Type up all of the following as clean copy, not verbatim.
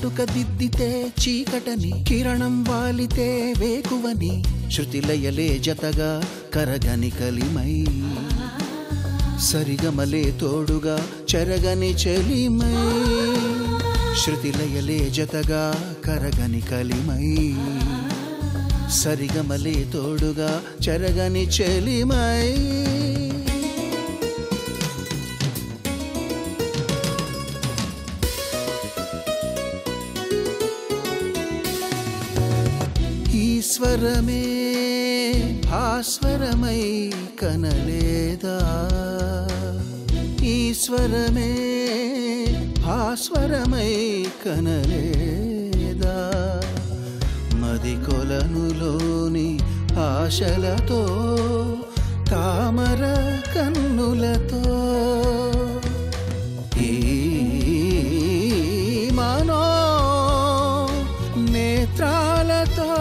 కాటుక దిద్దితే చీకటని, కిరణం వాలితే వేకువని, శృతిలయలే జతగా కరగని కలిమై, సరిగమలే తోడుగా చెరగని చెలిమై, శృతిలయలే జతగా కరగని కలిమై, సరిగమలే తోడుగా చెరగని చెలిమై. ఈశ్వరమే భాస్వరమై కనలేదా, ఈశ్వరమే భాస్వరమై కనలేదా, మది కొలనులోని ఆశలతో తామర కన్నులతో, ఈ మనో నేత్రాలతో,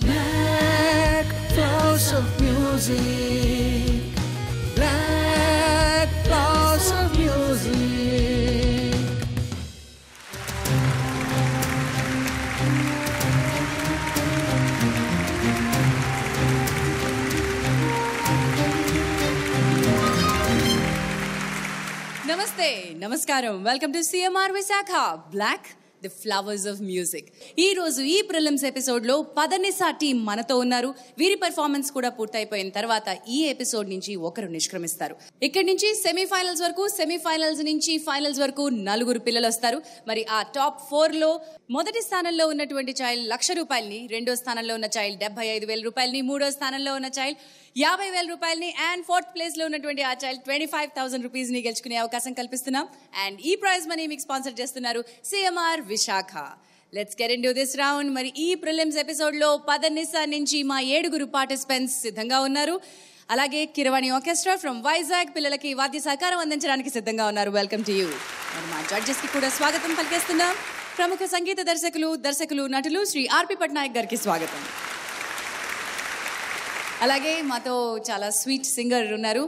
black flowers of music, black flowers of music. నమస్తే, నమస్కారం. Welcome to CMR Visakha black the flowers of music. ఈ రోజు ఈ ప్రిలిమ్స్ ఎపిసోడ్ లో పదనిసా టీం మనతో ఉన్నారు. వీరి పెర్ఫార్మెన్స్ కూడా పూర్తయిపోయిన తర్వాత ఈ ఎపిసోడ్ నుంచి ఒకరు నిష్క్రమిస్తారు. ఇక్కడి నుంచి సెమీఫైనల్స్ వరకు, సెమీఫైనల్స్ నుంచి ఫైనల్స్ వరకు 4 పిల్లలు వస్తారు. మరి ఆ టాప్ 4 లో మొదటి స్థానంలో ఉన్నటువంటి చైల్డ్ 1,00,000 రూపాయలని, రెండో స్థానంలో ఉన్న చైల్డ్ 75,000 రూపాయలని, మూడో స్థానంలో ఉన్న చైల్డ్ 50,000 రూపాయలని, అండ్ 4th ప్లేస్ లో ఉన్నటువంటి ఆ చైల్డ్ 25,000 రూపీస్ ని గెలుచుకునే అవకాశం కల్పిస్తున్నాం. అండ్ ఈ ప్రైజ్ మనీ మీకు స్పాన్సర్ చేస్తున్నారు CMR Visakha. Let's get into this round. మరి ఈ ప్రిలిమ్స్ ఎపిసోడ్ లో పదనిసా నుంచి మా 7 పార్టిసిపెంట్స్ సిద్ధంగా ఉన్నారు. అలాగే కిరవాణి ఆర్కెస్ట్రా ఫ్రమ్ వైజాగ్ పిల్లలకి వాద్య సహకారం అందించడానికి సిద్ధంగా ఉన్నారు. Welcome to you. మరి మా జడ్జెస్ కి కూడా స్వాగతం పలికేస్తున్నాం. ప్రముఖ సంగీత దర్శకులు నటులు శ్రీ ఆర్పి పట్నాయక్ గారికి స్వాగతం. అలాగే మాతో చాలా స్వీట్ సింగర్ ఉన్నారు.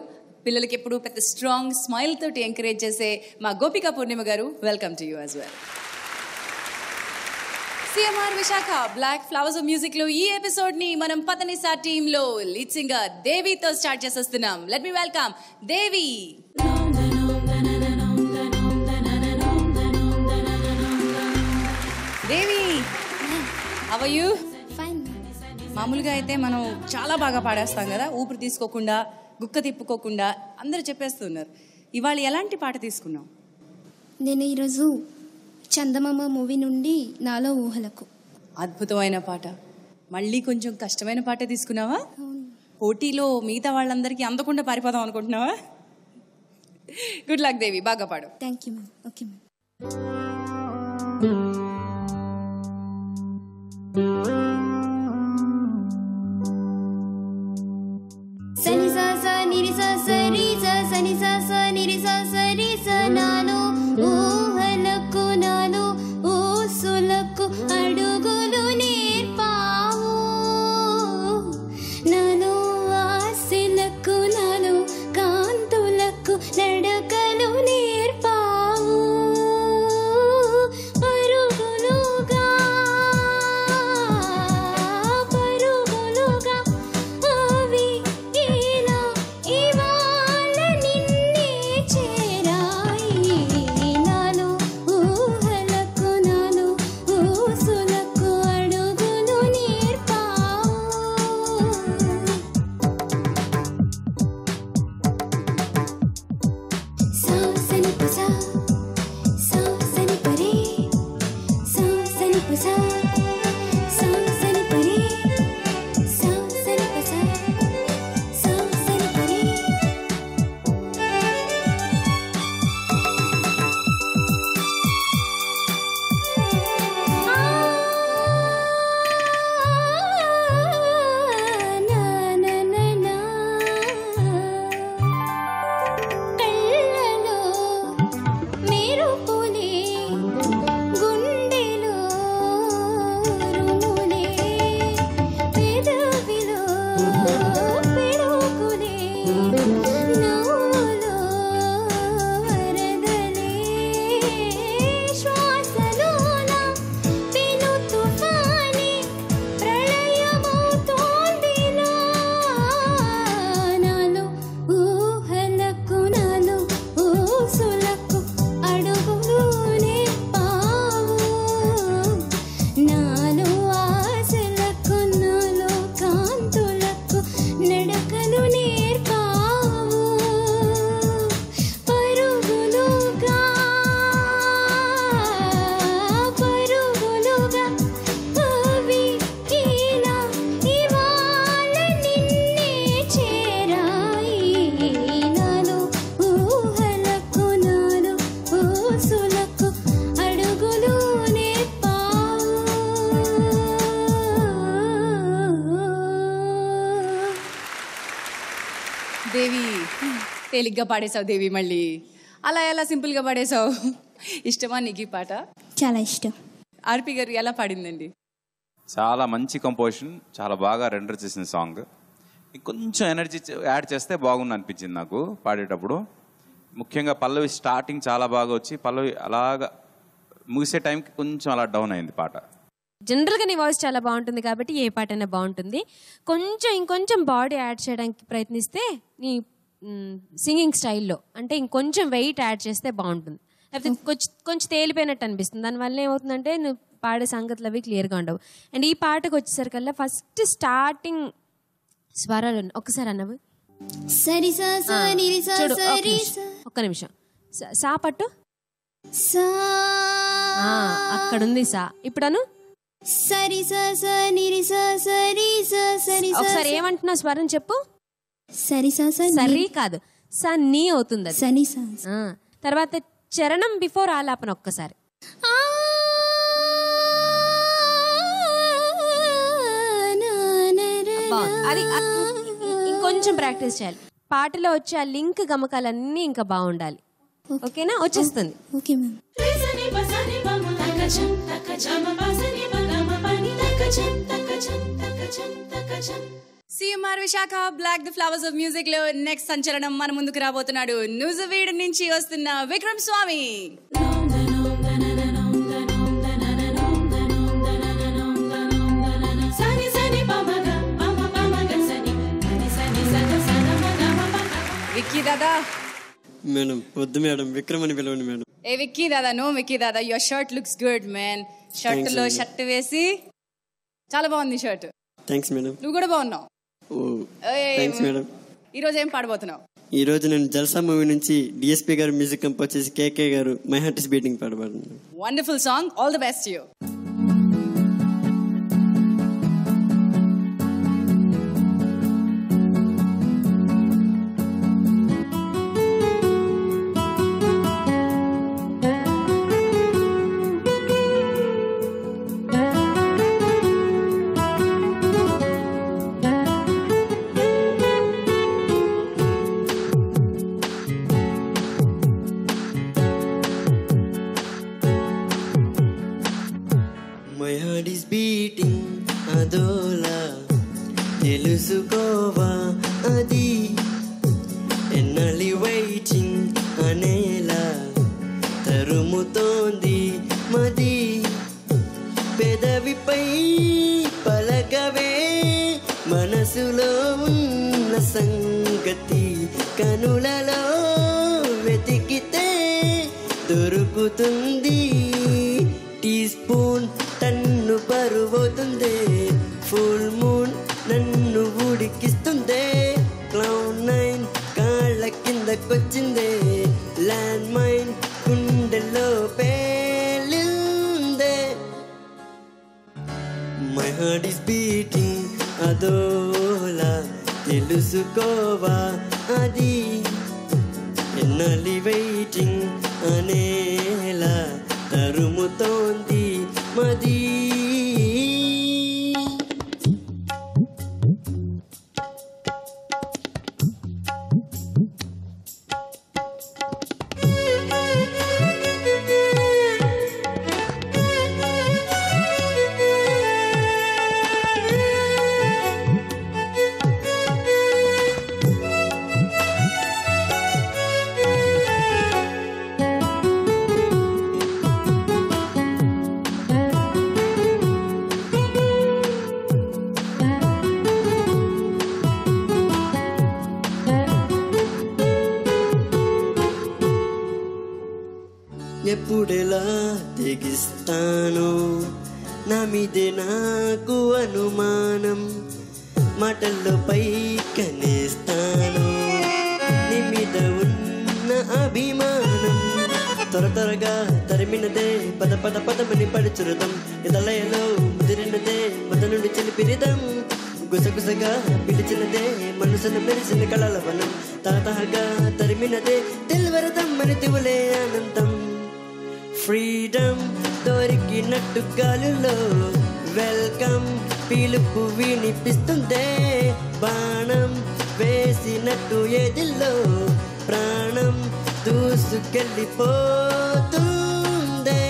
పిల్లలకి ఎప్పుడు పెద్ద స్ట్రాంగ్ స్మైల్ తోటి ఎంకరేజ్ చేసే మా గోపికా పూర్ణిమ గారు. Welcome to you as well. CMR Visakha black flowers of music లో ఈ ఎపిసోడ్ ని మనం పదనిసా టీమ్ లో లీడ్ సింగర్ దేవితో స్టార్ట్ చేసేస్తున్నాం. Let me welcome Devi. Devi, how are you? Fine. మామూలుగా అయితే మనం చాలా బాగా పాడేస్తాం కదా, ఊపిరి తీసుకోకుండా, గుక్క తిప్పుకోకుండా, అందరూ చెప్పేస్తున్నారు. ఇవాళ ఎలాంటి పాట తీసుకున్నావు? నేను ఈరోజు చందమామ మూవీ నుండి నాలో ఊహలకు. అద్భుతమైన పాట. మళ్ళీ కొంచెం కష్టమైన పాట తీసుకున్నావా? పోటీలో మిగతా వాళ్ళందరికీ అందకుండా పారిపోదాం అనుకుంటున్నావా? గుడ్ లక్ దేవి, బాగా పాడు. Thank you ma'am. Okay ma'am. సని సా సా నిరి సా సరి సా సని సా సా నిరి సా సరి సా నాలో ఊహలకు నాలో ఊసులకు అడుగులు నేర్పావు, నాలో ఆశలకు నాలో కాంతులకు నడకలు నేర్పావు, పరుగులుగా అవి ఇలా ఇవాళ నిన్నే చేరాయి, నాలో ఊహలకు నాలో ఊసులకు అడుగులు నేర్పావు. సా సని పసా సా సని పరే సా సని పసా సా సని పరే సా సని పసా సా సని పరే. నా నా నా నా కళ్ళలో మెరుపులే గుండెలో రుములే పెదవిలో పెడుకులే నవ్వులో వరదలే దేవి తేలిగ్గా పాడేశావు దేవి, మళ్ళీ అలా ఎలా సింపుల్గా పాడేశావు? ఇష్టమా నీకు ఈ పాట? చాలా ఇష్టం. ఆర్పి గారు ఎలా పాడిందండి? చాలా మంచి కంపోజిషన్, చాలా బాగా రెండర్ చేసిన సాంగ్. కొంచెం ఎనర్జీ యాడ్ చేస్తే బాగుంది అనిపించింది నాకు పాడేటప్పుడు. ముఖ్యంగా పల్లవి స్టార్టింగ్ చాలా బాగా వచ్చి పల్లవి అలాగా ముగిసే టైంకి కొంచెం అలా డౌన్ అయింది పాట. జనరల్గా నీ వాయిస్ చాలా బాగుంటుంది కాబట్టి ఏ పాట అయినా బాగుంటుంది. ఇంకొంచెం బాడీ యాడ్ చేయడానికి ప్రయత్నిస్తే నీ సింగింగ్ స్టైల్లో అంటే ఇంకొంచెం వెయిట్ యాడ్ చేస్తే బాగుంటుంది. లేకపోతే కొంచెం తేలిపోయినట్టు అనిపిస్తుంది. దానివల్ల ఏమవుతుందంటే నువ్వు పాడే సంగతులు అవి క్లియర్గా ఉండవు. అండ్ ఈ పాటకు వచ్చేసరికల్లా ఫస్ట్ స్టార్టింగ్ స్వరాలు ఒకసారి అన్నవి ఒక్క నిమిషం. సా పట్టు, అక్కడుంది సా. ఇప్పుడు అను ఒకసారి ఏమంటున్నావు స్వరం చెప్పు. సరి కాదు, సన్నీ అవుతుంది. తర్వాత చరణం బిఫోర్ ఆలాపన ఒక్కసారి. అది ఇంకొంచెం ప్రాక్టీస్ చేయాలి. పాటలో వచ్చే ఆ లింక్ గమకాలన్నీ ఇంకా బాగుండాలి. ఓకేనా? వచ్చేస్తుంది. Okay ma'am. CMR Visakha black the flowers of music లో నెక్స్ట్ సంచలనం మన ముందుకు రాబోతున్నాడు. నూజివీడు నుంచి వస్తున్న విక్రమ్ స్వామి. విక్కీ దాదా. మేడం వద్దు మేడం, విక్రమ్ అని పిలవండి మేడం. ఏ Vicky Dada, no Vicky Dada. Your shirt looks good man. Shirt లో షర్ట్ వేసి చాలా బాగుంది షర్ట్. Thanks madam. నువ్వు కూడా బాగున్నావు. Thanks madam. ఈ రోజు ఏం పాడబోతున్నావు? ఈ రోజు నేను జల్సా మూవీ నుంచి డిఎస్పీ గారు మ్యూజిక్ కంపోజ్ చేసి KK garu my heart is beating పాడబోతున్నాను. Wonderful song. All the best you. అదోలా తెలుసుకోవా అది ఎన్నలి వెయిటింగ్ అనేలా తరుముతోంది మది పెదవిపై పలకవే మనసులో ఉన్న సంగతి కనులలో వెతికితే దొరుకుతుంది. టీ స్పూన్ టన్ను బరువుతుంది, ఫుల్ మూన్ నన్ను ఉడికిస్తుంది, క్లౌడ్ నైన్ కాళ్ళ కిందకొచ్చిందే, ల్యాండ్ మైన్ గుండెలో పేలిందే. మై హార్ట్ ఇస్ బీటింగ్ అదోలా తెలుసుకోవా అది ఎన్నలి వెయిటింగ్ అనేలా తరుముతోంది మది. ఎప్పుడెలా తెగిస్తాను నా మీదే నాకు అనుమానం, మాటల్లో పై కనేస్తాను నీ మీద ఉన్న అభిమానం, త్వరగా తరిమినదే పద పద పదమని పడుచురుదం, ఇదలయలో ముదిరినదే మద నుండి చెలిపిరిదం, గుసగుసగా పిలిచినదే మనసును మెరిసిన కళల వనం, తహతహగా తరిమినదే తెల్వరదం అని తివులే ఆనందం. ఫ్రీడమ్ దొరికినట్టు గాలులో వెల్కమ్ పిలుపు వినిపిస్తుందే, బాణం వేసినట్టు ఎదిలో ప్రాణం దూసుకెళ్ళిపోతుందే.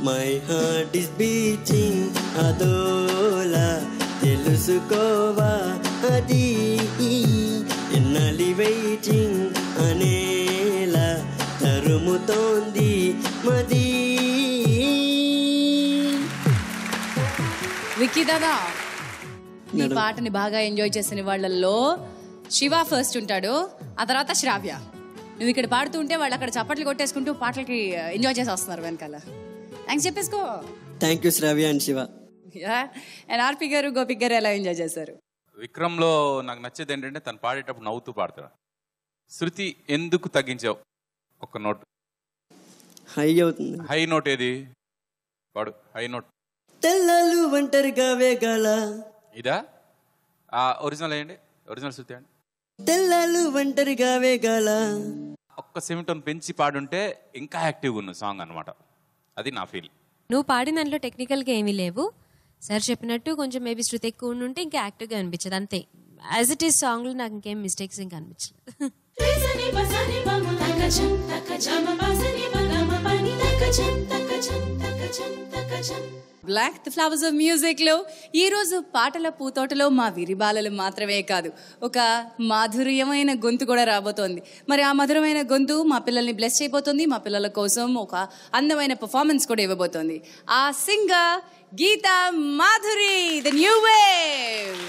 మై హార్ట్ ఇస్ బీచింగ్ అదోలా తెలుసుకోవా అది ఎన్నాలి వెయిటింగ్ అనేలా తరుముతోంది మది. విక్కీ దాదా, ఈ పాటని బాగా ఎంజాయ్ చేసిన వాళ్ళల్లో శివ ఫస్ట్ ఉంటాడు, ఆ తర్వాత శ్రావ్య. నువ్వు ఇక్కడ పాడుతూ ఉంటే వాళ్ళు అక్కడ చప్పట్లు కొట్టేసుకుంటూ పాటలకి ఎంజాయ్ చేసి వస్తున్నారు వెనకాల. థ్యాంక్స్ చెప్పేసుకో. Thank you Shravya and Shiva. And RP garu, Gopik గారు ఎలా ఎంజాయ్ చేశారు? విక్రమ్లో నాకు నచ్చేది ఏంటంటే తను పాడేటప్పుడు నవ్వుతూ పాడతాడు. శృతి ఎందుకు తగ్గించావు? ఒక నోట్ హై అవుతుంది. హై నోట్ ఏది? పాడు హై నోట్. తెల్లలు ఒంటరిగా వేగాల. ఇదా? ఒరిజినల్ వేయండి, ఒరిజినల్ శృతి అండి. తెల్లలు ఒంటరిగా వేగాల. ఒక్క సెమిటోన్ పెంచి పాడుంటే ఇంకా యాక్టివ్గా ఉన్న సాంగ్ అనమాట. అది నా ఫీల్. నువ్వు పాడిన దాంట్లో టెక్నికల్గా ఏమీ లేవు. సార్ చెప్పినట్టు కొంచెం మేబీ శృతి ఎక్కువ ఉంటే ఇంకా యాక్టివ్గా అనిపించదు, అంతే. యాజ్ ఇట్ ఈస్ సాంగ్లో నాకు ఇంకేం మిస్టేక్స్ ఇంకా అనిపించలేదు. Black the flowers of music లో ఈ రోజు పాటల పూతోటలో మా విరిబాలలు మాత్రమే కాదు, ఒక మాధుర్యమైన గొంతు కూడా రాబోతోంది. మరి ఆ మధురమైన గొంతు మా పిల్లల్ని బ్లెస్ చేయబోతోంది. మా పిల్లల కోసం ఒక అందమైన పర్ఫార్మెన్స్ కూడా ఇవ్వబోతోంది. ఆ singer Geetha Madhuri, the new wave.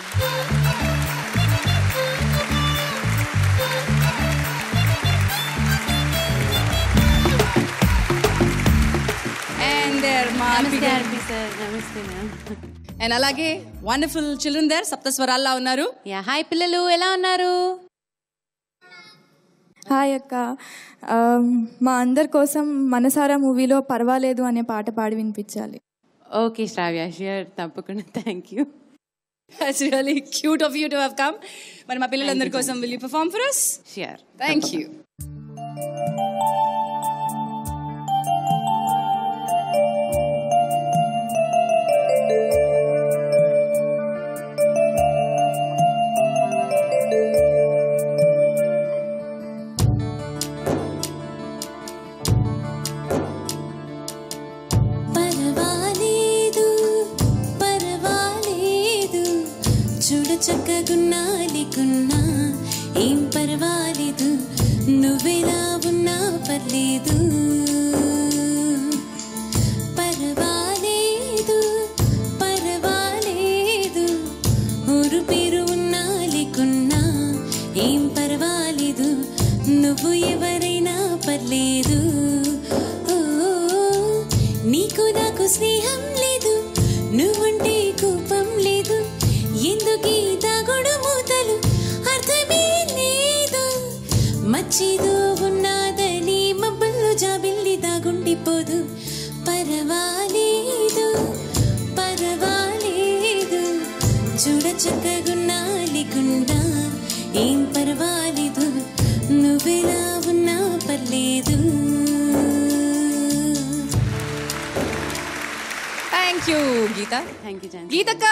And అలాగే వండర్ఫుల్ చిల్డ్రన్ దేర్, సప్తస్వరాల్లా ఉన్నారు. హాయ్ పిల్లలు, ఎలా ఉన్నారు? హాయ్ అక్క. మా అందరి కోసం మనసారా మూవీలో పర్వాలేదు అనే పాట పాడి వినిపించాలి. ఓకే శ్రావ్య, ష్యూర్, తప్పకుండా. Thank you. It's really cute of you to have come. మరి మా పిల్లలందరి కోసం will you perform for us? Sure. Thank you. చక్కగున్నాలికున్నా ఏం పర్వాలేదు, నువ్వెలా ఉన్నా పర్లేదు. పర్వాలేదు పర్వాలేదు, ఊరు పేరు ఉన్నాలికున్నా ఏం పర్వాలేదు, నువ్వు ఎవరైనా పర్లేదు. నీకు నాకు స్నేహం లేదు, నువ్వుంటే కోపం లేదు, ఎందుకీ దాగుడు మూతలు అర్థమే లేదు. మచ్చిదో ఉన్నదని మబ్బుల్లో జాబిల్లి దాగుండిపోదు. పర్వాలేదు పర్వాలేదు, చూడ చక్కగున్నాలికుండా ఏం పర్వాలేదు, నువ్వెలా ఉన్నా పర్లేదు. Thank you Geetha. Thank you గీతక్క.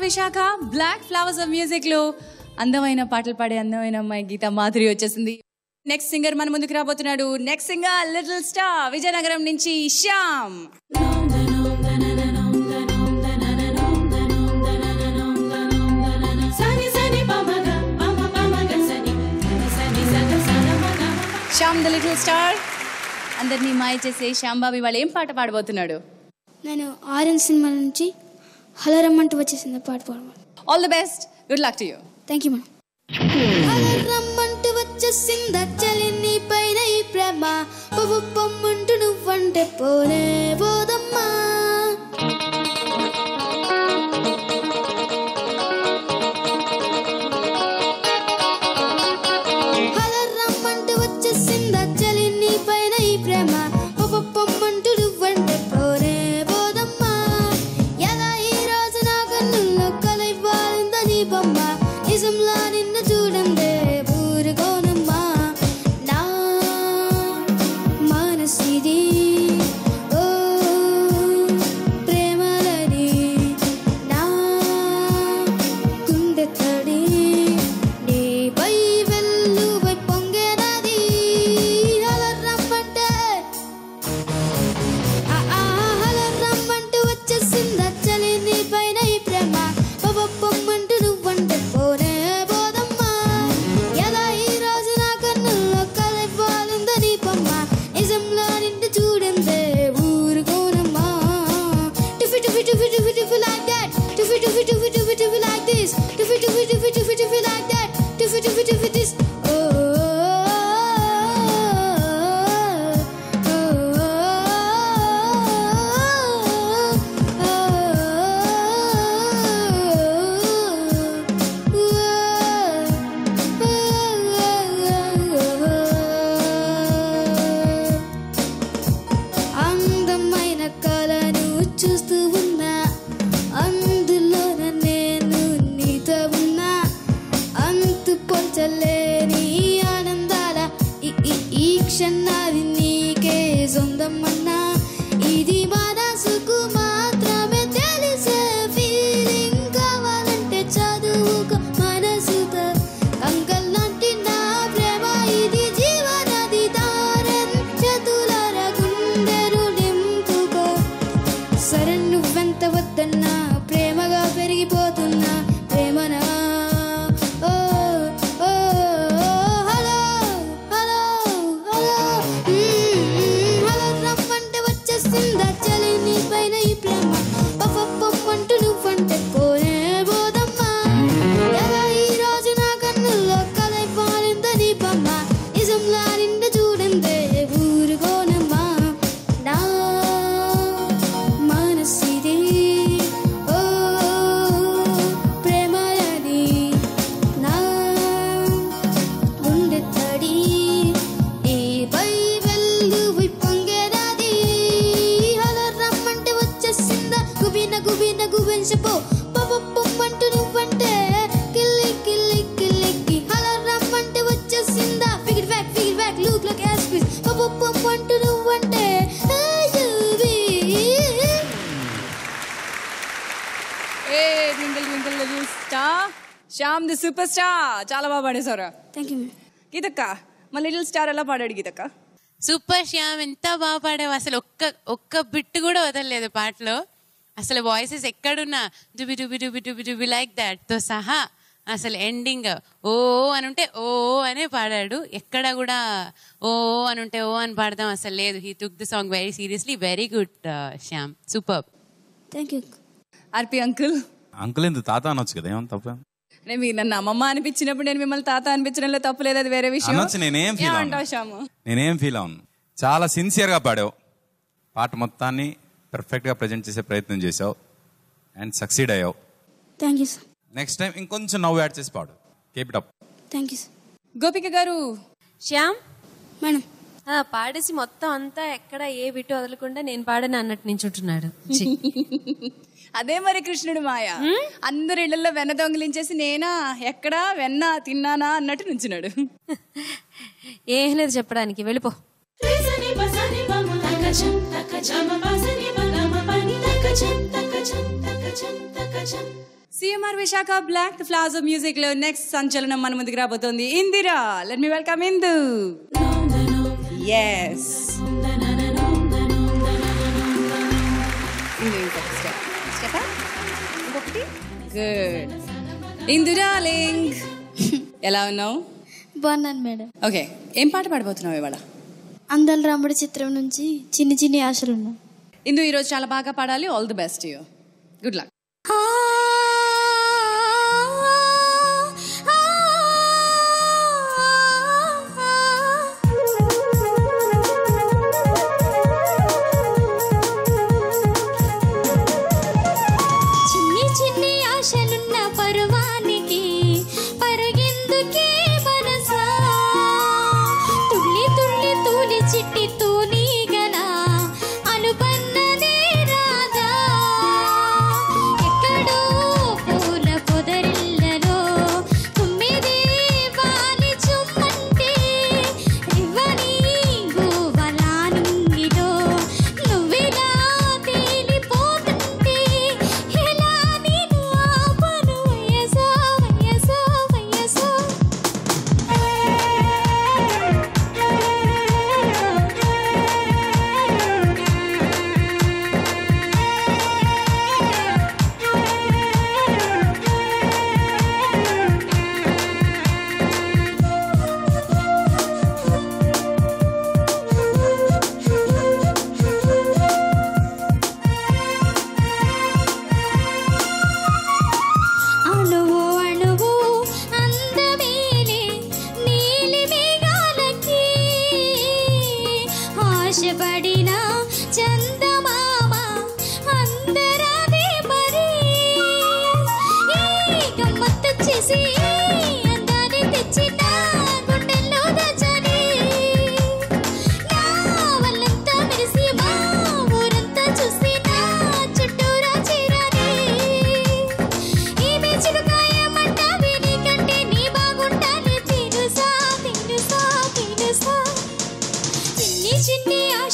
Visakha black flowers of music లో అందమైన పాటలు పాడే అందమైన అమ్మాయి గీతా మాధురి వచ్చేసింది. నెక్స్ట్ సింగర్ మన ముందుకు రాబోతున్నాడు. Next singer little star Vizianagaram నుంచి Shyam. Shyam the little star అందరినీ మాయ చేసే శ్యామ్ బాబు వాళ్ళు ఏం పాట పాడబోతున్నాడు? నేను ఆరెంజ్ సినిమా నుంచి హలో రమ్మంటూ వచ్చేసింది పాట పాడమని. All the best, good luck to you. Thank you madam. Hello రమ్మంటూ వచ్చేసింది చలి నీ పైన ఈ ప్రేమ, పువ్వు పొమ్మంటూ నువ్వంటే పోనే పోదమ్మా. క్షణాది నీకే సొంతమన్నా ఇది మనసుకు మాత్రమే తెలిసే ఫీలింగ్ కావాలంటే చదువుకో మనసుతో కంకల్లాంటి నా ప్రేమ ఇది జీవనది దారన్ చేతులార గుండెలు నింపుకో సరే నువ్వెంత వద్దన్నా ప్రేమగా పెరిగిపోతున్నా ప్రేమనా శ్యామ్ ది సూపర్ స్టార్ చాలా బాగా పాడేశారా? Thank you. గీతక్క మా లిటిల్ స్టార్ ఎలా పాడాడు గీతక్క? సూపర్ శ్యామ్, ఎంత బాగా పాడావు అసలు. ఒక్క బిట్ కూడా వదలలేదు పాటలో. అసలు వాయిసెస్ ఎక్కడున్నా డుబి డుబి డుబి డుబి డుబి లైక్ దాట్ తో సహా అసలు ఎండింగ్ ఓ అని ఉంటే ఓ అనే పాడాడు. ఎక్కడ కూడా ఓ అని ఉంటే ఓ అని పాడదాం అసలు లేదు. He took the song very seriously. Very good Shyam, super. Thank you. RP uncle ఎందుకు తాత అనొచ్చు కదా, ఏమన్నా తప్ప? అంటే మీరు నన్ను అమ్మమ్మ అనిపించినప్పుడు నేను మిమ్మల్ని తాత అనిపించడంలో తప్పులేదు, అది వేరే విషయం. నేనేం ఫీల్ అవును. చాలా సిన్సియర్గా పాడావు, పాట మొత్తాన్ని పర్ఫెక్ట్గా ప్రజెంట్ చేసే ప్రయత్నం చేసావు అండ్ సక్సీడ్ అయ్యావు. Thank you sir. Next time ఇంకొంచెం నవ్వు యాడ్ చేసి పాడు. Keep it up. Thank you sir. గోపిక గారు. శ్యామ్ మేడం పాడేసి మొత్తం అంతా ఎక్కడ ఏ బిట్టు వదలకుండా నేను పాడని అన్నట్టు నించుంటున్నాడు. అదే మరి కృష్ణుడు మాయ. అందరి ఇళ్లలో వెన్న దొంగిలించేసి నేనా ఎక్కడా వెన్న తిన్నానా అన్నట్టు నుంచున్నాడు. ఏం లేదు చెప్పడానికి, వెళ్ళిపో. CMR Visakha black the flowers of music లో నెక్స్ట్ సంచలనం మన ముందుకు రాబోతోంది Indira. Let me welcome Indu. yes good. Indu darling ఎలా ఉన్నావు? బాగున్నాను మేడం. ఓకే, ఏం పాట పాడబోతున్నావు ఇవాళ? అందల రాముడి చిత్రం నుంచి చిన్ని చిన్ని ఆశలున్నా. ఇందు ఈరోజు చాలా బాగా పాడాలి. All the best you. Good luck.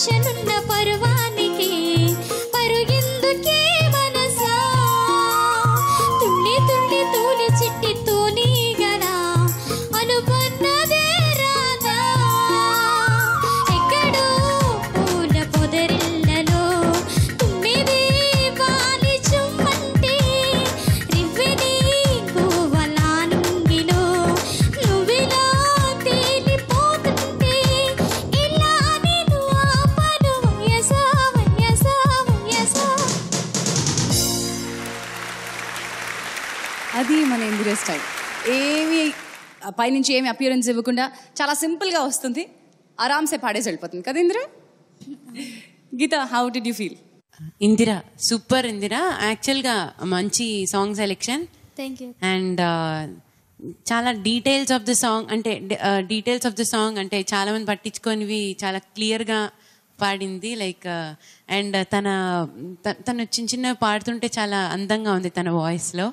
ఆశనున్న పర్వానికి పరుగెందుకే మనసా తుళ్ళి తుళ్ళి తూలి చిట్టి తూలి గలా అనుకున్నదే రాదా ఎక్కడో పూల పొదరిల్లలో తుమ్మిది వాలి చుమ్మంటే రివ్విని గువ్వలా నుంగిలో నువ్విలా తేలిపోతుంటే ఇలా నేను ఆపను వయసా వయసా వయసా. అది మన ఇందిరా స్టైల్. ఏమి పైనుంచి ఏమి అపియరెన్స్ ఇవ్వకుండా చాలా సింపుల్గా వస్తుంది, ఆరామ్సే పాడేసి వెళ్ళిపోతుంది కదా Indira. Geetha, how did you feel? Indira super. Indira యాక్చువల్గా మంచి song selection thank you. And చాలా డీటెయిల్స్ ఆఫ్ ద సాంగ్ అంటే చాలా మంది పట్టించుకొనివి చాలా క్లియర్గా పాడింది. లైక్ అండ్ తను చిన్న చిన్న పాడుతుంటే చాలా అందంగా ఉంది తన వాయిస్లో.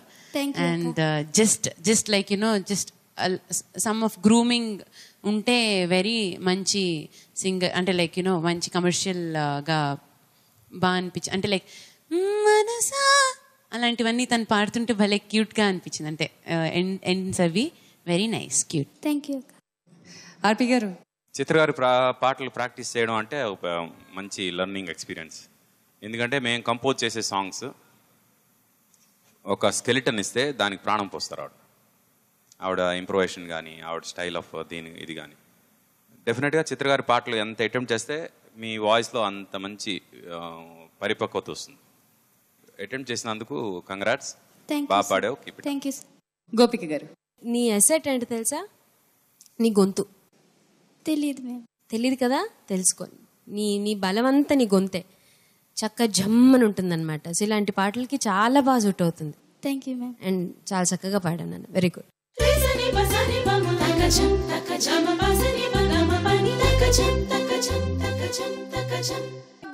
And just like just some of grooming ఉంటే వెరీ మంచి సింగర్, అంటే లైక్ మంచి కమర్షియల్గా బాగా అనిపించింది. అంటే లైక్ మనసా అలాంటివన్నీ తను పాడుతుంటే భలే క్యూట్గా అనిపించింది. అంటే ఎండ్స్ అవి very nice, cute. Thank you. RP garu, Chitra గారి పాటలు ప్రాక్టీస్ చేయడం అంటే ఒక మంచి లెర్నింగ్ ఎక్స్పీరియన్స్. ఎందుకంటే మేము కంపోజ్ చేసే సాంగ్స్ ఒక స్కెలిటన్ ఇస్తే దానికి ప్రాణం పోస్తారు ఆవిడ ఇంప్రొవేషన్ కానీ ఆవిడ స్టైల్ ఆఫ్ ఇది కానీ. డెఫినెట్గా చిత్ర గారి పాటలు ఎంత అటెంప్ట్ చేస్తే మీ వాయిస్లో అంత మంచి పరిపక్వత వస్తుంది. అటెంప్ట్ చేసినందుకు కంగ్రాట్స్, బాగా పాడావు. Thank you. గోపిక గారు, నీ అసెట్ ఏంటి తెలుసా? నీ గొంతు. తెలియదు మ్యామ్. తెలియదు కదా, తెలుసుకో. నీ బలమంతా నీ గొంతే. చక్క జమ్మని ఉంటుందన్నమాట. సో ఇలాంటి పాటలకి చాలా బాగా సూట్ అవుతుంది. Thank you ma'am. అండ్ చాలా చక్కగా పాడాను నన్ను. Very good.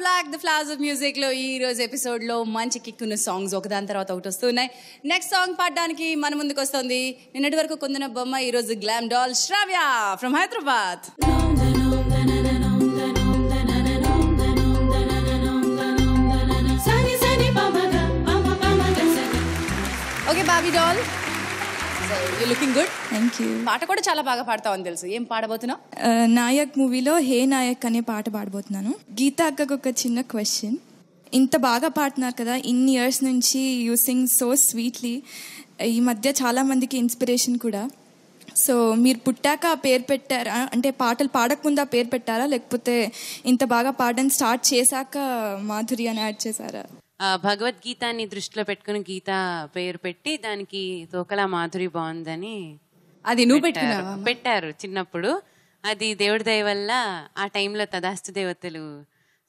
Black the flowers of music లో ఈ రోజు ఎపిసోడ్ లో మంచి కిక్ ఉన్న సాంగ్స్ ఒకదాని తర్వాత ఒకటి వస్తున్నాయి. నెక్స్ట్ సాంగ్ పాడడానికి మన ముందుకు వస్తుంది నిన్నటి వరకు కొందన బొమ్మ, ఈ రోజు glam doll Shravya from Hyderabad. Okay బాబీ doll, you looking good. Thank you. పాట కూడా చాలా బాగా పాడతావు అని తెలుసు. ఏం పాడబోతున్నావు? నాయక్ మూవీలో హే నాయక్ అనే పాట పాడబోతున్నాను. గీత అక్కకు ఒక చిన్న క్వశ్చన్. ఇంత బాగా పాడుతున్నారు కదా, ఇన్ని ఇయర్స్ నుంచి యూ సింగ్ సో స్వీట్లీ. ఈ మధ్య చాలా మందికి ఇన్స్పిరేషన్ కూడా. సో మీరు పుట్టాక ఆ పేరు పెట్టారా, అంటే పాటలు పాడకముందు ఆ పేరు పెట్టారా, లేకపోతే ఇంత బాగా పాడడం స్టార్ట్ చేశాక మాధురి అని యాడ్ చేశారా? భగవద్గీతాని దృష్టిలో పెట్టుకుని గీత పేరు పెట్టి దానికి తోకలా మాధురి బాగుందని అది నువ్వు పెట్టారు చిన్నప్పుడు. అది దేవుడి దయ వల్ల ఆ టైంలో తదాస్తు దేవతలు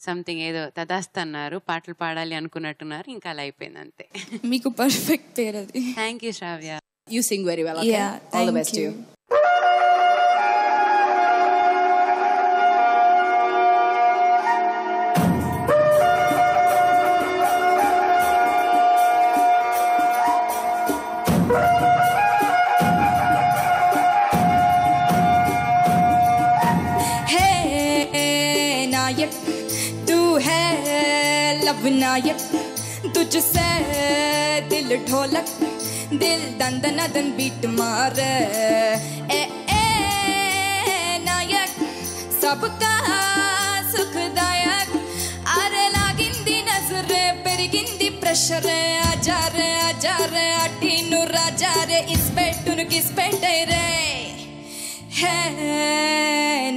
సంథింగ్ ఏదో తదాస్తు అన్నారు, పాటలు పాడాలి అనుకున్నట్టున్నారు, ఇంకా అలా అయిపోయింది అంతే. మీకు పర్ఫెక్ట్ పేరు అది. Thank you Shravya. You sing very well. Okay? Yeah, all the thank best to you. Hey नायक तू है लब नायक, तुझसे दिल ढोलक, दिल दंदन दन बीट मारे. ए नायक सबका सुखदायक, अरे लागिंदी नजरे पेरिगिंदी प्रेशर, आजारे आजारे अटीनु राजारे इस पेटुन किस पेटे रे. है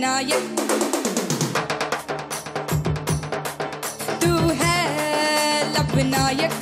नायक तू है लब नायक,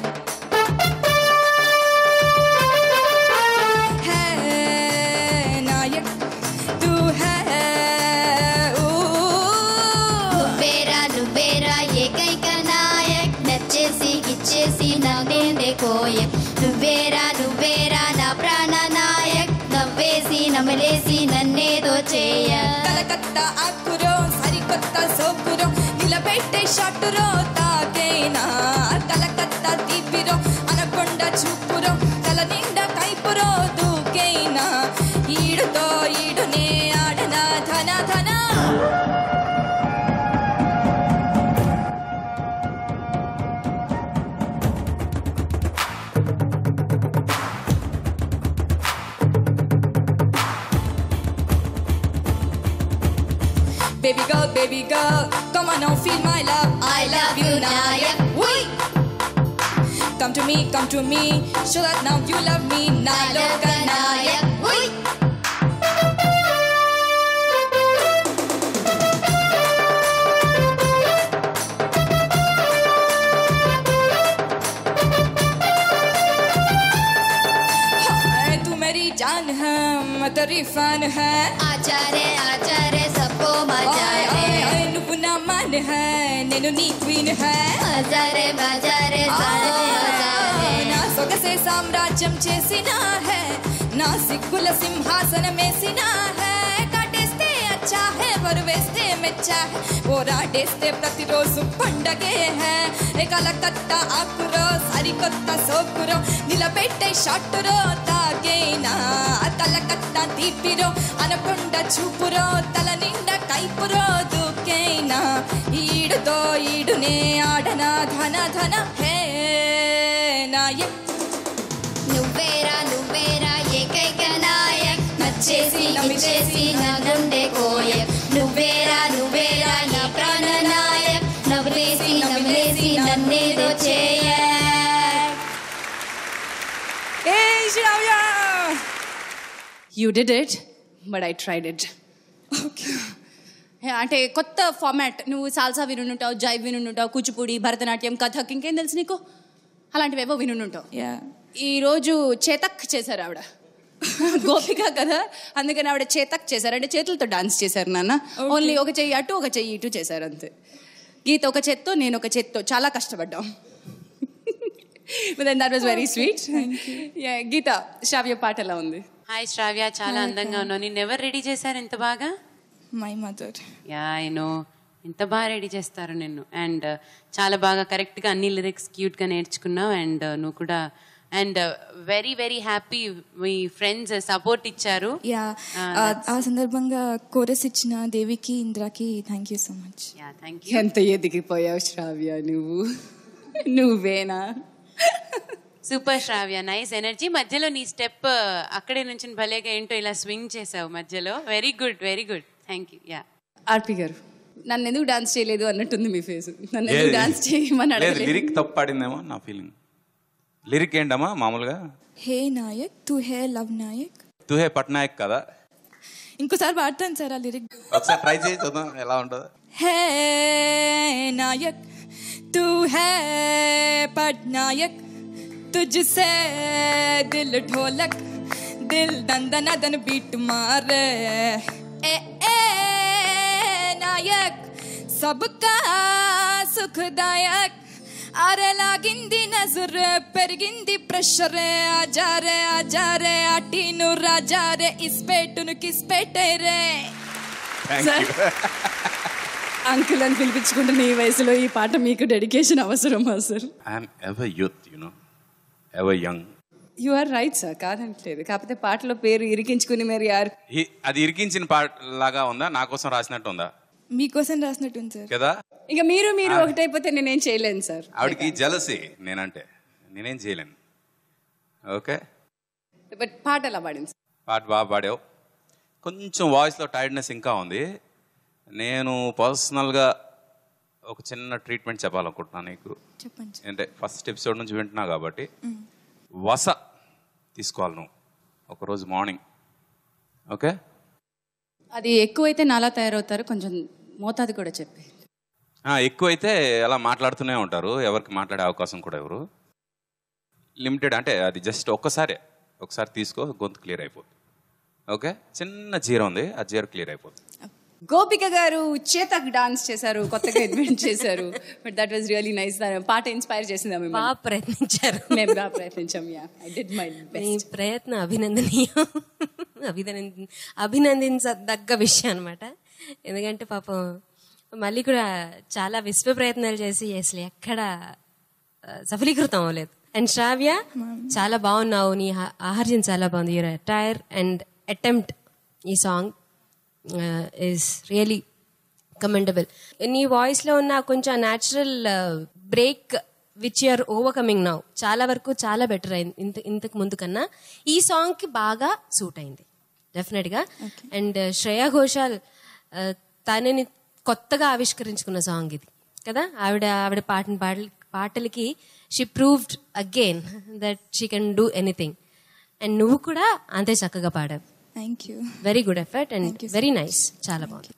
నువ్వేరా నా ప్రాణ నాయక్, నవ్వేసి నమలేసి నన్నేదో చేయ. కలకత్తా ఆకురో సరికొత్త సోకురో నిలబెట్టే షాటురో తాకేనా, కలకత్తా దీపిరో అనకొండ చూపురో తల నిండా కైపురో దూకేనా, ఈడుతో ఈడునే ఆడనా ధన ధన. baby girl, come on now, feel my love. I love you, Nayak. Wait. Come to me, show that now you love me. Naloka Nayak. Wait. तू मेरी जान है, मैं तेरी फैन है. आजा रे सबको मजा रे. నువ్వు నా మాన్ है, నేను నీ క్వీన్ है. आजा रे నా సొగసే సామ్రాజ్యం చేసిన है, నా సిగ్గుల సింహాసనం వేసిన है. కాటేస్తే అచ్చా है, వరువేస్తే మెచ్చా है, ఓరాడేస్తే ప్రతిరోజు పండగే है. కలకత్తా ఆకురో సరికొత్త సోకురో, నిలబెట్టే షాటురో తాగేనా. కలకత్తా తీపిరో అనకొండ చూపురో, తల నిండా కైపురో దూకేనా. ఈడుతో ఈడునే ఆడనా ధన ధన హే నాయక్. నువ్వేరా ఏకైక నాయక్, నచ్చేసి నమ్మిచేసి నా గుండె కోయక్. నువ్వేరా నా ప్రాణ Naik, నవ్వులేసి నన్నేదో చేయక్. Hey, Shravya! You did it, but I tried it. Okay. అంటే కొత్త ఫార్మాట్. నువ్వు సాల్సా వినుంటావు, జైవ్ వినుంటావు, కూచిపూడి, భరతనాట్యం, కథక్, ఇంకేం తెలుసు నీకు? అలాంటివేవో వినుంటావు. ఈరోజు చేతక్ చేశారు ఆవిడ. గోపిక కదా, అందుకని ఆవిడ చేతక్ చేశారు. అంటే చేతులతో డాన్స్ చేశారు నాన్న. ఓన్లీ ఒక చెయ్యి అటు ఒక చెయ్యి ఇటు చేశారు అంతే. గీత ఒక చేత్తో, నేను ఒక చేత్తో చాలా కష్టపడ్డాం. But then that was very sweet. Yeah, గీత, శ్రావ్య పాట ఎలా ఉంది? హాయ్ శ్రావ్య, చాలా అందంగా ఉన్నావు. నిన్ను ఎవరు రెడీ చేశారు ఇంత బాగా? My mother. Yeah I know, ఇంత బాగా రెడీ చేస్తారు నిన్ను. అండ్ చాలా బాగా కరెక్ట్గా అన్ని లిరిక్స్ క్యూట్గా నేర్చుకున్నావు. అండ్ నువ్వు కూడా అండ్ వెరీ వెరీ హ్యాపీ మీ ఫ్రెండ్స్ సపోర్ట్ ఇచ్చారు. ఆ సందర్భంగా కోరస్ ఇచ్చిన దేవికి, ఇంద్రాకి thank you so much. Yeah thank you. ఎంత ఎదిగిపోయావు శ్రావ్య నువ్వేనా? Super Shravya, nice energy. మధ్యలో నీ స్టెప్ అక్కడే నుంచి భలేగా ఏంటో ఇలా స్వింగ్ చేసావు మధ్యలో. Very good thank you. Yeah RP garu, నన్ను ఎందుకు డాన్స్ చేయలేదు అన్నట్టుంది మీ ఫేస్. నన్ను ఎందుకు డాన్స్ చేయమని అడగలేదు. లిరిక్ తప్పు పాడిందేమో నా ఫీలింగ్. లిరిక్ ఏంటమ్మా మామూలుగా? హే నాయక్ తు హే లవ్ నాయక్. తు హే పట్నాయక్ కదా. ఇంకోసారి పాడతాను సార్ ఆ లిరిక్. ఒకసారి ట్రై చేసి చూద్దాం ఎలా ఉంటుందో. హే నాయక్ తు హే పట్నాయక్, तुझसे दिल ढोलक, दिल दंदन दन बीट मारे. ए नायक सबका सुखदायक. अरे लागिंदी नजर పెరిగింది ప్రెషర్. ఆజారే అటీను రాజారే, ఇస్పేటును కిస్పేటే రే. అంకుల్ అని పిలిపించుకుంటున్న ఈ వయసులో ఈ పాట మీకు డెడికేషన్ అవసరమా sir? I'm ever youth, ever young. You are right sir, కాదంటలేదు. కాకపోతే పాటలో పేరు ఇరికించుకుని మరి అది ఇరికించిన పాట లాగా ఉందా, నా కోసం రాసినట్టు ఉందా? మీకోసం రాసినట్టు ఉంది సార్ కదా. ఇంకా మీరు ఒకటైపోతే నేనేం చేయలేను సార్. ఆవిడకి జలసి నేనేం చేయలేను. ఓకే, బట్ పాట ఎలా పాడింది? పాట బాగా పాడావు. కొంచెం వాయిస్లో టైర్డ్నెస్ ఇంకా ఉంది. నేను పర్సనల్గా ఒక చిన్న ట్రీట్మెంట్ చెప్పాలనుకుంటున్నాను నీకు. చెప్పండి. అంటే ఫస్ట్ ఎపిసోడ్ నుంచి వింటున్నా కాబట్టి వస తీసుకోవాలి నువ్వు ఒకరోజు మార్నింగ్. ఓకే, అది ఎక్కువైతే నాలా తయారవుతారు. కొంచెం మోతాదు కూడా చెప్పి. ఎక్కువైతే అలా మాట్లాడుతూనే ఉంటారు, ఎవరికి మాట్లాడే అవకాశం కూడా ఎవరు. లిమిటెడ్ అంటే అది జస్ట్ ఒకసారి తీసుకో, గొంతు క్లియర్ అయిపోతుంది. ఓకే, చిన్న జీరో ఉంది, ఆ జీరో క్లియర్ అయిపోతుంది. గోపిక గారు చేతక్ డాన్స్ చేశారు, కొత్తగా ఇన్వెంట్ చేశారు. But that was really nice. పాట ఇన్స్పైర్ చేసింది. బాగా ప్రయత్నించారు. మేము బాగా ప్రయత్నించాం. I did my best. ప్రయత్నం అభినందనీయం, అభినందించదగ్గ విషయం అనమాట. ఎందుకంటే పాపం మళ్ళీ కూడా చాలా విశ్వ ప్రయత్నాలు చేసి అసలు ఎక్కడ సఫలీకృతం అవ్వలేదు. అండ్ శ్రావ్య, చాలా బాగున్నావు, నీ ఆహార్యం చాలా బాగుంది. యువర్ అటైర్ అండ్ అటెంప్ట్ ఈ సాంగ్ ఈస్ రియలీ కమెండబుల్. నీ వాయిస్లో ఉన్న కొంచెం natural break which you're overcoming now చాలా వరకు చాలా బెటర్ అయింది ఇంతకు ముందు కన్నా. ఈ సాంగ్కి బాగా సూట్ అయింది డెఫినెట్గా. అండ్ శ్రేయా ఘోషాల్ తనని కొత్తగా ఆవిష్కరించుకున్న సాంగ్ ఇది కదా. ఆవిడ పాడిన పాటలకి she proved again that she can do anything. And నువ్వు కూడా అంతే చక్కగా పాడావు. Thank you. Very good effort and very nice. చాలా బాగుంది.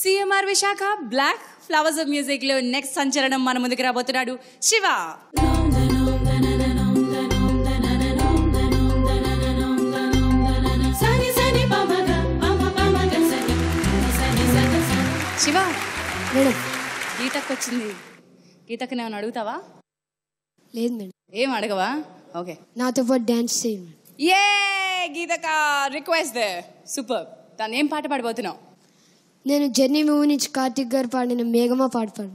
CMR Visakha black flowers of music లో నెక్స్ట్ సంచలనం మన ముందుకు రాబోతున్నాడు శివ. శివ మేడం గీతకు వచ్చింది. గీతకు నేను అడుగుతావా? లేదు మేడం. ఏం అడగవా? ఓకే, నాతో పాటు డాన్స్ చేయండి. ఏ గీతక రిక్వెస్ట్ దే. సూపర్. తను ఏం పాట పాడబోతున్నావు? నేను జర్నీ మూవీ నుంచి కార్తిక్ గారు పాడిన మేఘమా పాట పాడు.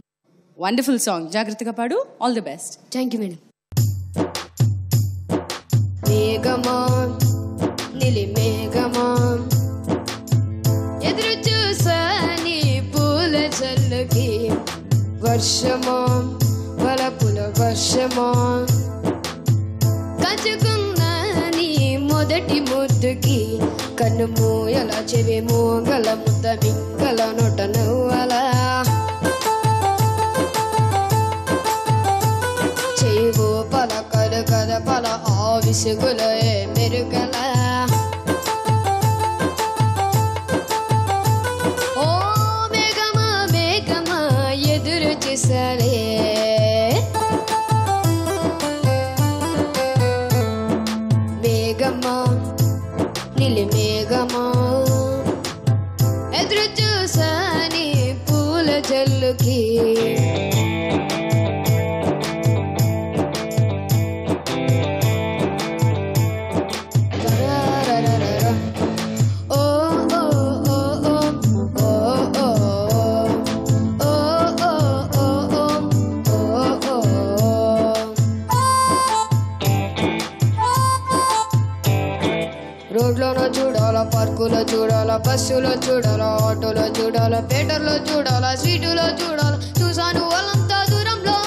Wonderful song. జాగ్రత్తగా పాడు. All the best. Thank you madam. మేఘమా నిలి మేఘమా ఎదురు చూసాని పూల జల్లుకి వర్షమా వలపుల వర్షమా కచుకున్నా నీ మొదటి ముద్దుకి కన్ను మూయల చెవి మూగల ముద్ద మింగల నోట నువ్వలా చెయ్యో పల కలు కద పల ఆ విసుగుల మెరుగల ఓ మేఘమా మేఘమా ఎదురు చూసాలే మేఘమా నిలి మేఘమా ఎదురు చూసాని పూల జల్లుకి రోడ్లోనో చూడాలా, పార్కులో చూడాలా, బస్సులో చూడాలా, ఆటోలో చూడాలా, పేటర్లో చూడాలా, స్ట్రీటులో చూడాలా, చూసాను వాళ్ళంతా దూరంలో.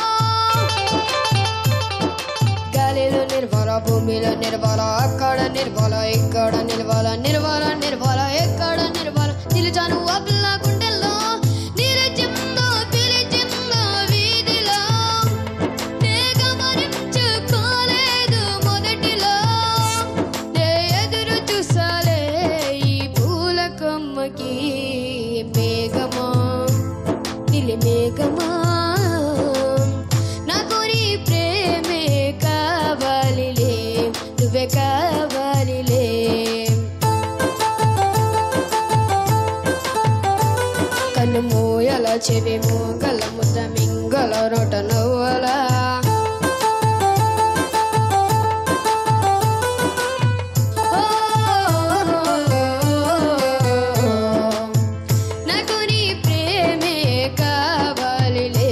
గాలిలో నిర్వాల, భూమిలో నిర్వాల, అక్కడ నిర్వాల, ఇక్కడ నిర్వాల, నిర్వాల నిర్వాల, ఎక్కడ నిర్వాల, నిలిచాను ఆ పిల్ల గుండెల్లో. నిలిచిందో పిలిచిందో వీధిలో, గమనించుకోలేదు మొదటిలో. ఎదురు చూసాలే ఈ పూల కొమ్మకి మేఘమా నిలి మేఘమా నాకు నీ ప్రేమే కావాలిలే నువ్వే కావాలిలే. కన్ను మోయల చెవి మోగల ముద్ద మింగల నోట నవ్వలా నాకు నీ ప్రేమే కావాలిలే.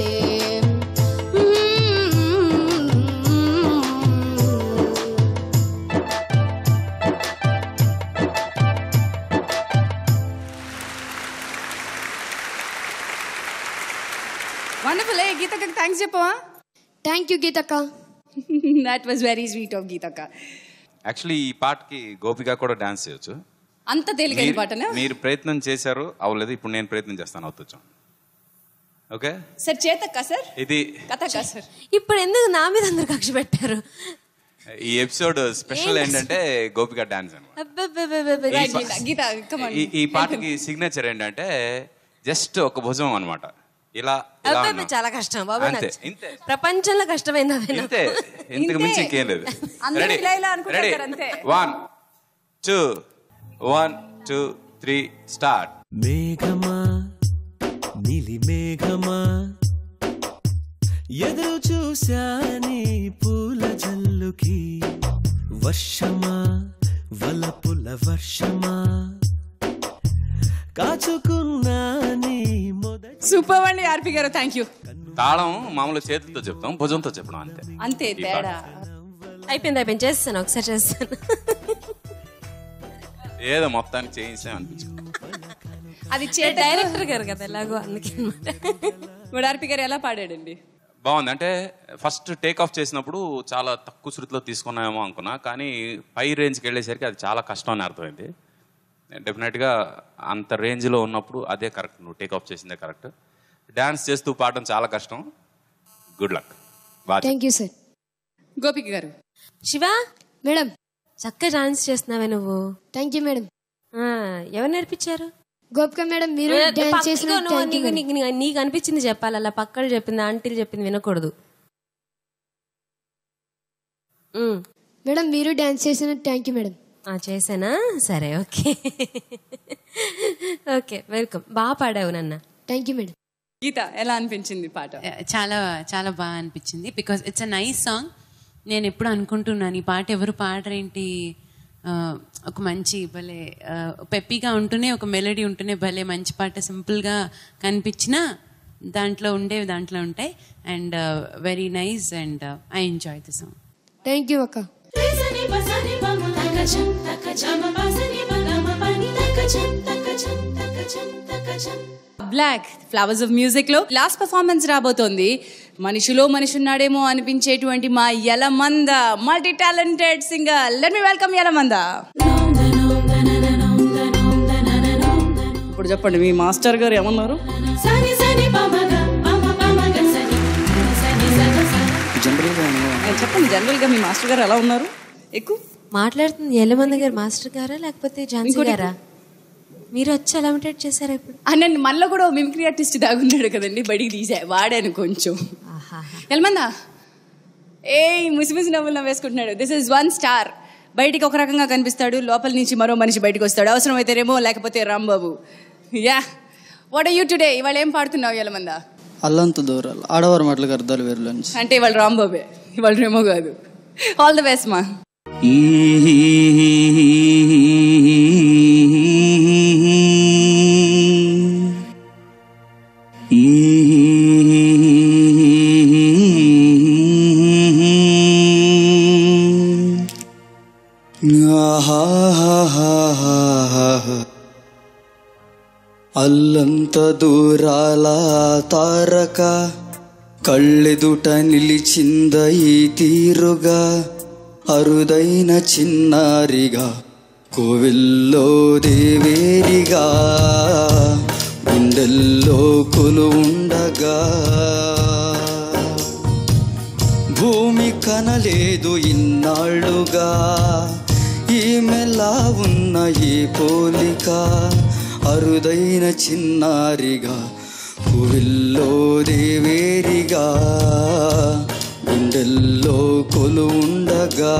వండర్ఫుల్. ఏ గీతక్క థ్యాంక్స్ చెప్పవా? థ్యాంక్ యూ గీతక్క. That was very sweet of గీతక్క. యాక్చువల్లీ ఈ పాటకి గోపిక కూడా డాన్స్ చేయొచ్చు. అంత తేలికైన పాటనా? మీరు ప్రయత్నం చేశారు, అవ్వలేదు. ఇప్పుడు నేను ప్రయత్నం చేస్తాను, అవుతొచ్చు. ఓకే సార్ చేతక్క సార్ ఇది కథక్క సార్. ఇప్పుడు ఎందుకు నా మీద అందరు కక్ష పెట్టారు? ఈ ఎపిసోడ్ స్పెషల్ ఏంటంటే గోపిక డాన్స్ అనమాట. Right, Gita come on. ఈ పాటకి సిగ్నేచర్ ఏంటంటే జస్ట్ ఒక భుజం అనమాట. ఇలా ఇలా అన్నాం. చాలా కష్టం బాబు. అంతే, ఇంతే. ప్రపంచంలో కష్టమైంది అదే. ఇంతే, ఇంతకు మించి ఇంకేం లేదు. అందరూ రెడీ ఇలా ఇలా అనుకుంటారు అంతే. 1 2 1 2 3 స్టార్ట్. మేఘమా నీలి మేఘమా ఎదురు చూశాని పూల జల్లుకి వర్షమా వలపుల వర్షమా కాచుకున్నా నీ మొదటి. సూపర్ అండి ఆర్పి గారు, థ్యాంక్ యూ. తాళం మామూలు చేతులతో చెప్తాం, భుజంతో చెప్పడం అంతే. అంతే తేడా. అయిపోయింది చేస్తాను, ఒకసారి చేస్తాను. ఏదో మొత్తానికి చేయించాం అనిపించుకో. అది డైరెక్టర్ గారు కదా ఎలాగో అందుకే. ఇప్పుడు ఆర్పి గారు ఎలా పాడాడండి? బాగుంది. అంటే ఫస్ట్ టేక్ ఆఫ్ చేసినప్పుడు చాలా తక్కువ శృతిలో తీసుకున్నామేమో అనుకున్నా, కానీ పై రేంజ్కి వెళ్ళేసరికి అది చాలా కష్టం అని అర్థమైంది. డెఫినెట్గా అంత రేంజ్లో ఉన్నప్పుడు అదే కరెక్ట్, నువ్వు టేక్ ఆఫ్ చేసిందే కరెక్ట్. డ్యాన్స్ చేస్తూ పాడడం చాలా కష్టం. Good luck. బాగా థ్యాంక్ యూ సార్. గోపిక గారు. శివ మేడం. చక్కగా డాన్స్ చేస్తున్నావే నువ్వు. Thank you madam. ఎవరు నేర్పించారు? గోపిక మేడం మీరు డాన్స్ చేసిన నీకు అనిపించింది చెప్పాలి, అలా పక్కన చెప్పింది ఆంటీలు చెప్పింది వినకూడదు. మేడం మీరు డాన్స్ చేసిన థ్యాంక్ యూ మేడం. చేసానా? సరే, ఓకే ఓకే, వెల్కమ్. బాగా పాడావు నాన్న. Thank you madam. గీత, ఎలా అనిపించింది పాట? చాలా చాలా బాగా అనిపించింది, because it's a nice song. నేను ఎప్పుడు అనుకుంటున్నాను ఈ పాట ఎవరు పాడరేంటి, ఒక మంచి భలే పెప్పీగా ఉంటూనే ఒక మెలడీ ఉంటూనే భలే మంచి పాట, సింపుల్గా కనిపించినా దాంట్లో ఉంటాయి. And very nice and I enjoy the song. Thank you అక్క. బ్లాక్ ఫ్లవర్స్ ఆఫ్ మ్యూజిక్ లో లాస్ట్ పర్ఫార్మెన్స్ రాబోతోంది. మనిషిలో మనిషి ఉన్నాడేమో అనిపించేటువంటి మా Yalamanda multi talented singer. Let me welcome Yalamanda. ఇప్పుడు చెప్పండి, మీ మాస్టర్ గారు ఏమన్నారు? చెప్పండి, జనరల్ గా మీ మాస్టర్ గారు ఎలా ఉన్నారు? ఎక్కువ మాట్లాడుతుంది యలమంద గారు మాస్టర్ గారా లేకపోతే ఝాన్సీ గారా? మీరు వచ్చి ఎలిమినేట్ చేశారా ఇప్పుడు? అనండి, మనలో కూడా మిమిక్రీ ఆర్టిస్ట్ దాగున్నాడు కదండి, బడికి తీసా వాడాను కొంచెం. యలమంద ముసిముసి నవ్వులు నవ్వేసుకుంటున్నాడు. This is 1 star. బయటికి ఒక రకంగా కనిపిస్తాడు, లోపల నుంచి మరో మనిషి బయటకు వస్తాడు. అవసరం అయితే రేమో, లేకపోతే Rambabu. Yeah, what are you today? ఇవాళ ఏం పాడుతున్నావు యలమంద? అల్లంత దూరాలు ఆడవారు మాటలకు అర్థాలు వేరు. అంటే ఇవాళ రాంబాబే, ఇవాళ రేమో కాదు. ఆల్ ది బెస్ట్ మా. అల్లంత దూరాల తారక కళ్ళెదుట నిలిచింద ఈ తీరుగా, అరుదైన చిన్నారిగా కోవిల్లో దేవేరిగా, గుండెల్లో కొలువుండగా. భూమి కనలేదు ఇన్నాళ్ళుగా, ఈమెలా ఉన్న ఈ పోలిక, అరుదైన చిన్నారిగా కోవిల్లో దేవేరిగా, గుండెల్లో కొలువుండగా.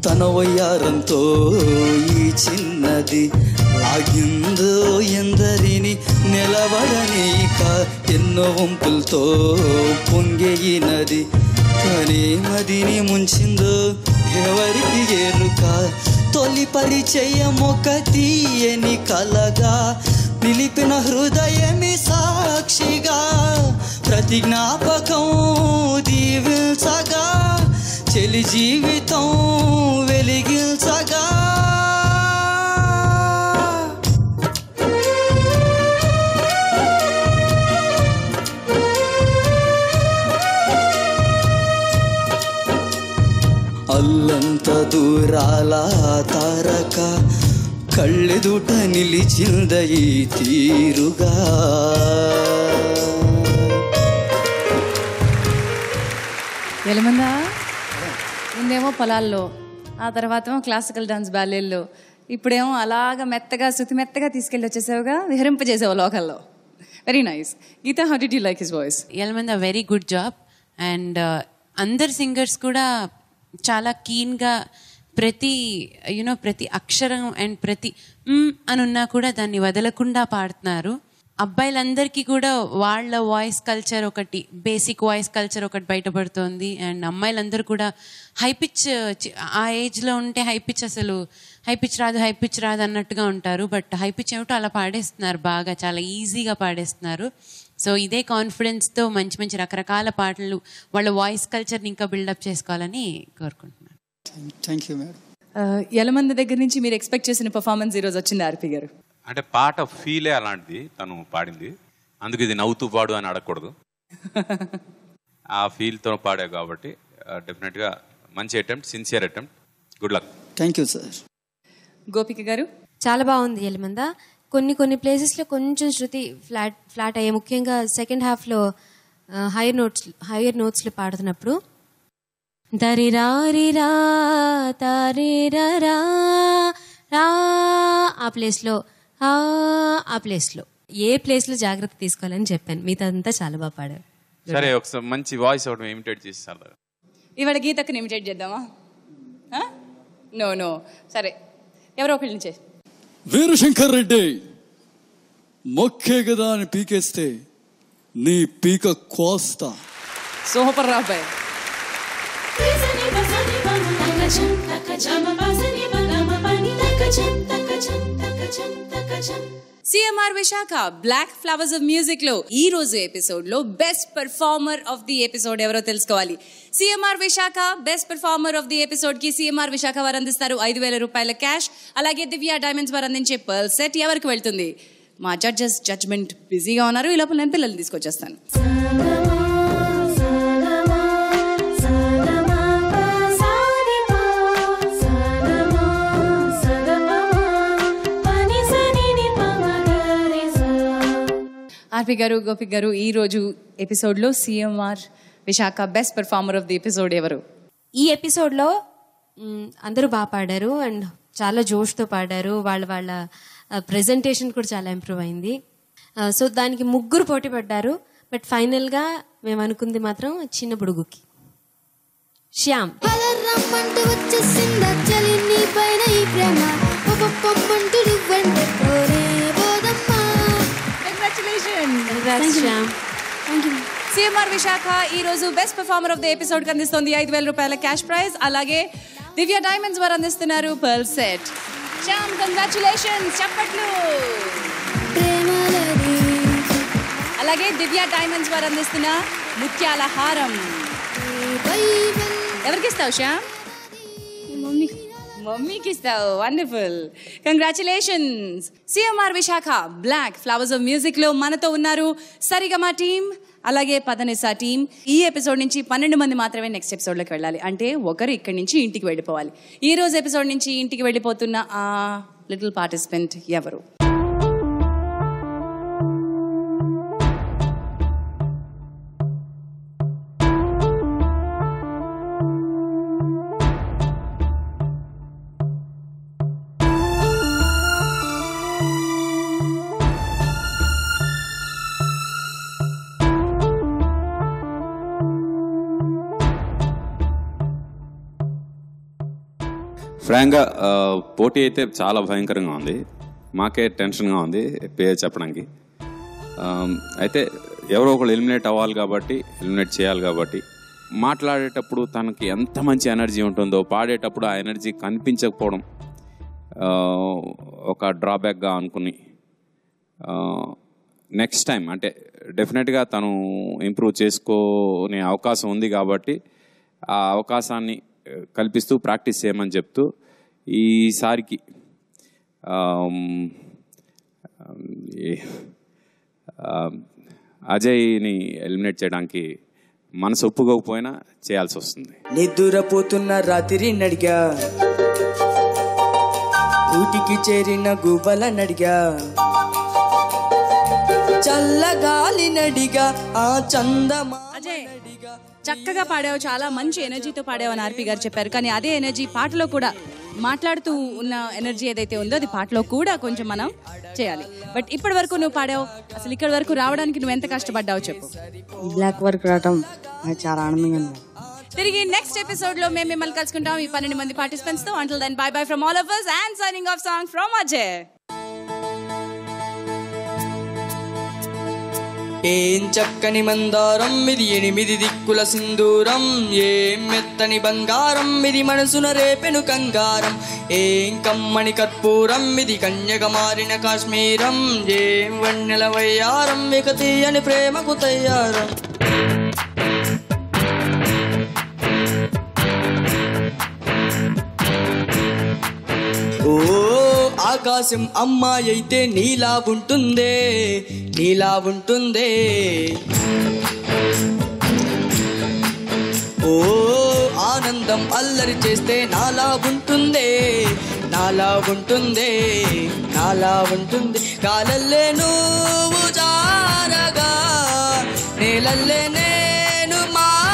తన వయ్యారంతో ఈ చిన్నది లాగిందో ఎందరిని నిలబడనీక, ఎన్నో వంపులతో పొంగెయినది తనే మదిని ముంచిందో ఎవరికి ఎరుక. తొలి పరిచయం ఒక తీయని కలగా, నిలిపిన హృదయమి సాక్షిగా, ప్రతి జ్ఞాపకం దీవించగా, చెలి జీవితం వెలిగించగా. అల్లంత దూరాల తారక కళ్ళెదుట నిలిచింద ఈ తీరుగా. యలమంద ముందేమో పొలాల్లో, ఆ తర్వాత క్లాసికల్ డాన్స్ బ్యాలేల్లో, ఇప్పుడేమో అలాగా మెత్తగా శృతి మెత్తగా తీసుకెళ్ళి వచ్చేసావుగా, విహరింపజేసావు లోకల్లో. Very nice. Geetha, how did you like his voice? ఎల్మంద వెరీ గుడ్ జాబ్. అండ్ అందరు సింగర్స్ కూడా చాలా కీన్గా ప్రతి అక్షరం అండ్ ప్రతి అని ఉన్నా కూడా దాన్ని వదలకుండా పాడుతున్నారు. అబ్బాయిలందరికీ కూడా వాళ్ళ వాయిస్ కల్చర్ ఒకటి, బేసిక్ వాయిస్ కల్చర్ ఒకటి బయటపడుతోంది. అండ్ అమ్మాయిలందరూ కూడా హై పిచ్, ఆ ఏజ్లో ఉంటే హై పిచ్ రాదు అన్నట్టుగా ఉంటారు. బట్ హై పిచ్ ఏమిటో అలా పాడేస్తున్నారు, బాగా చాలా ఈజీగా పాడేస్తున్నారు. సో ఇదే కాన్ఫిడెన్స్తో మంచి మంచి రకరకాల పాటలు వాళ్ళ వాయిస్ కల్చర్ని ఇంకా బిల్డప్ చేసుకోవాలని కోరుకుంటున్నాను. Thank you madam. ఎలమంది దగ్గర నుంచి మీరు ఎక్స్పెక్ట్ చేసిన పర్ఫార్మెన్స్ ఈరోజు వచ్చింది ఆర్పి గారు? అంటే పాట ఫీలే అలాంటిది తను పాడింది, అందుకు ఇది నవ్వుతూ పాడు అని అడగకూడదు. ఆ ఫీల్తో పాడా కాబట్టి డెఫినెట్గా మంచి attempt, sincere attempt. Good luck. Thank you sir. గోపిక గారు? చాలా బాగుంది ఎలిమంద. కొన్ని ప్లేసెస్లో కొంచెం శృతి ఫ్లాట్ అయ్యాయి, ముఖ్యంగా సెకండ్ హాఫ్లో హైయర్ నోట్స్లో పాడుతున్నప్పుడు. దరిరా తారిరా ఆ ప్లేస్లో ఏ ప్లేస్లో జాగ్రత్త తీసుకోవాలని చెప్పాను. మిగతా చాలా బాగా పాడారు. సరే, ఒకసారి మంచి వాయిస్ ఒకటి ఇమిటేట్ చేస్తారు. ఇవాళ గీతకు ఇమిటేట్ చేద్దామా? నో సరే, ఎవరో ఒకళ్ళ నుంచే. వీరశంకర్ రెడ్డి మొక్కే కదా అని పీకేస్తే నీ పీక కోస్తా. సూపర్ రాబాయ్. CMR Visakha black flowers of music లో ఈ రోజు ఎపిసోడ్ లో best performer of the episode ఎవరో తెలుసుకోవాలి. CMR Visakha best performer of the episode కి సిఎంఆర్ విశాఖ వారు అందిస్తారు 5,000 రూపాయల క్యాష్. అలాగే దివ్య డైమండ్స్ వారు అందించే పర్ల్ సెట్ ఎవరికి వెళ్తుంది? మా జడ్జ్మెంట్ బిజీగా ఉన్నారు, ఈ లోపల నేను పిల్లల్ని తీసుకొచ్చేస్తాను. ఆర్పి గారు, గోపిక్ గారు, ఈ రోజు ఎపిసోడ్లో CMR Visakha best performer of the episode ఎవరు? ఈ ఎపిసోడ్లో అందరూ బాగా పాడారు అండ్ చాలా జోష్తో పాడారు. వాళ్ళ ప్రెజెంటేషన్ కూడా చాలా ఇంప్రూవ్ అయింది. సో దానికి 3 పోటీ పడ్డారు. బట్ ఫైనల్గా మేము అనుకుంది మాత్రం చిన్న బుడుగుకి శ్యామ్. సిఎంఆర్ విశాఖ ఈ రోజు best performer of the episode అందిస్తుంది 5,000 రూపాయల క్యాష్ ప్రైజ్. అలాగే దివ్య డైమండ్స్ వారు అందిస్తున్నారు పర్ల్ సెట్. శ్యామ్, కంగ్రాచులేషన్స్, చప్పట్లు. అలాగే దివ్య డైమండ్స్ వారు అందిస్తున్న ముత్యాల హారం ఎవరికి ఇస్తావు శ్యామ్? మమ్మీకి ఇస్తావు. Wonderful, congratulations. CMR Visakha black flowers of music లో మనతో ఉన్నారు సరిగమ టీమ్, అలాగే పదనిసా టీమ్. ఈ ఎపిసోడ్ నుంచి 12 మంది మాత్రమే నెక్స్ట్ ఎపిసోడ్లోకి వెళ్ళాలి. అంటే ఒకరు ఇక్కడి నుంచి ఇంటికి వెళ్ళిపోవాలి. ఈ రోజు ఎపిసోడ్ నుంచి ఇంటికి వెళ్ళిపోతున్న ఆ లిటిల్ పార్టిసిపెంట్ ఎవరు? ఫ్రాంక్గా పోటీ అయితే చాలా భయంకరంగా ఉంది. మాకే టెన్షన్గా ఉంది పేరు చెప్పడానికి. అయితే ఎవరో ఒకళ్ళు ఎలిమినేట్ అవ్వాలి కాబట్టి, ఎలిమినేట్ చేయాలి కాబట్టి, మాట్లాడేటప్పుడు తనకి ఎంత మంచి ఎనర్జీ ఉంటుందో పాడేటప్పుడు ఆ ఎనర్జీ కనిపించకపోవడం ఒక డ్రాబ్యాక్గా అనుకుని నెక్స్ట్ టైం అంటే డెఫినెట్గా తను ఇంప్రూవ్ చేసుకునే అవకాశం ఉంది కాబట్టి ఆ అవకాశాన్ని కల్పిస్తూ ప్రాక్టీస్ చేయమని చెప్తూ ఈసారికి అజయ్ని ఎలిమినేట్ చేయడానికి మనసు ఒప్పుకోకపోయినా చేయాల్సి వస్తుంది. నిద్రపోతున్న రాత్రి నడిగా, ఊటికి చేరిన గువ్వల నడిగా, చల్లగాలి నడిగా, ఆ చందమా. అజయ్, చక్కగా పాడావు, చాలా మంచి ఎనర్జీతో పాడావు అని ఆర్పి గారు చెప్పారు. కానీ అదే ఎనర్జీ పాటలో కూడా మాట్లాడుతూ ఉన్న ఎనర్జీ ఏదైతే ఉందో అది పాటలో కూడా కొంచెం మనం చేయాలి. బట్ ఇప్పటి వరకు నువ్వు పాడావు, అసలు ఇక్కడి వరకు రావడానికి నువ్వు ఎంత కష్టపడ్డావు చెప్పు. బ్లాక్ వర్క్ రావటం చాలా ఆనందంగా ఉంది. తిరిగి నెక్స్ట్ ఎపిసోడ్ లో మేము మిమ్మల్ని కలుసుకుంటాం ఈ 12 మంది పార్టిసిపెంట్స్ తో. Until then bye bye from all of us and signing off song from Ajay. ఏం చక్కని మందారం ఇది 8 దిక్కుల సింధూరం, ఏం మెత్తని బంగారం ఇది మనసున రేపెను కంగారం, ఏం కమ్మని కర్పూరం ఇది కన్యగా మారిన కాశ్మీరం, ఏం వన్నెల వయ్యారం ఇక తీయని ప్రేమకు తయ్యారం. ఓ ఆకాశం అమ్మాయి అయితే నీలా ఉంటుందే, నీలా ఉంటుందే. ఓ ఆనందం అల్లరి చేస్తే నాలా ఉంటుందే, నాలా ఉంటుందే, నాలా ఉంటుంది. కాలల్లే నువ్వు జారగా నేలల్లే